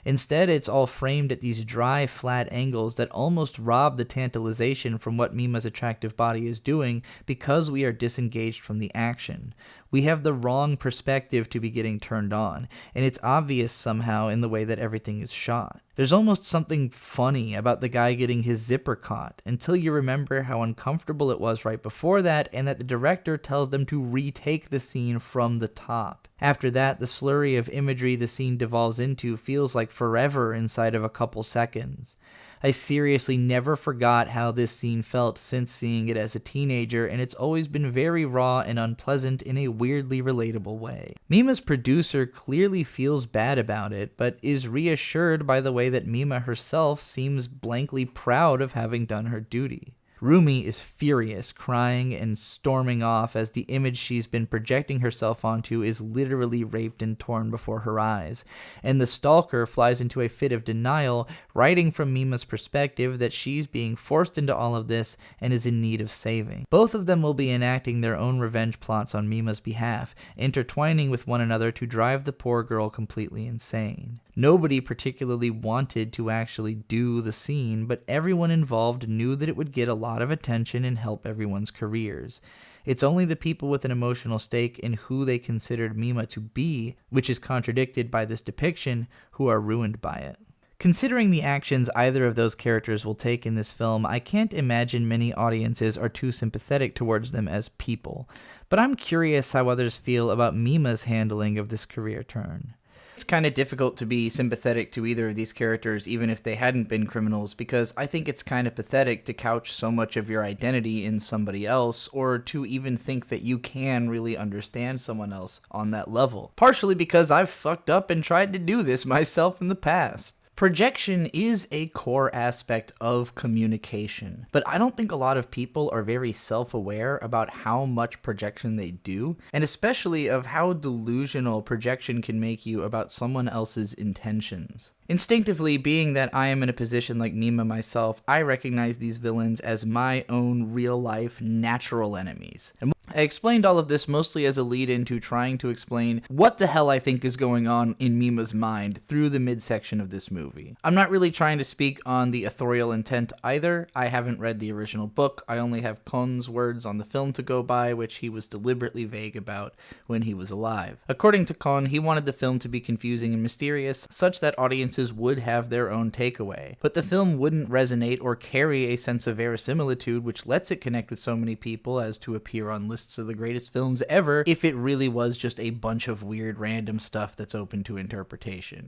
Instead, it's all framed at these dry, flat angles that almost rob the tantalization from what Mima's attractive body is doing because we are disengaged from the action. We have the wrong perspective to be getting turned on, and it's obvious somehow in the way that everything is shot. There's almost something funny about the guy getting his zipper caught, until you remember how uncomfortable it was right before that, and that the director tells them to retake the scene from the top. After that, the slurry of imagery the scene devolves into feels like forever inside of a couple seconds. I seriously never forgot how this scene felt since seeing it as a teenager, and it's always been very raw and unpleasant in a weirdly relatable way. Mima's producer clearly feels bad about it, but is reassured by the way that Mima herself seems blankly proud of having done her duty. Rumi is furious, crying and storming off as the image she's been projecting herself onto is literally raped and torn before her eyes, and the stalker flies into a fit of denial, writing from Mima's perspective that she's being forced into all of this and is in need of saving. Both of them will be enacting their own revenge plots on Mima's behalf, intertwining with one another to drive the poor girl completely insane. Nobody particularly wanted to actually do the scene, but everyone involved knew that it would get a lot of attention and help everyone's careers. It's only the people with an emotional stake in who they considered Mima to be, which is contradicted by this depiction, who are ruined by it. Considering the actions either of those characters will take in this film, I can't imagine many audiences are too sympathetic towards them as people, but I'm curious how others feel about Mima's handling of this career turn. It's kind of difficult to be sympathetic to either of these characters even if they hadn't been criminals, because I think it's kind of pathetic to couch so much of your identity in somebody else, or to even think that you can really understand someone else on that level. Partially because I've fucked up and tried to do this myself in the past. Projection is a core aspect of communication, but I don't think a lot of people are very self-aware about how much projection they do, and especially of how delusional projection can make you about someone else's intentions. Instinctively, being that I am in a position like Mima myself, I recognize these villains as my own real-life natural enemies. And I explained all of this mostly as a lead-in to trying to explain what the hell I think is going on in Mima's mind through the midsection of this movie. I'm not really trying to speak on the authorial intent either. I haven't read the original book. I only have Kon's words on the film to go by, which he was deliberately vague about when he was alive. According to Kon, he wanted the film to be confusing and mysterious, such that audiences would have their own takeaway. But the film wouldn't resonate or carry a sense of verisimilitude which lets it connect with so many people as to appear on lists of the greatest films ever if it really was just a bunch of weird random stuff that's open to interpretation.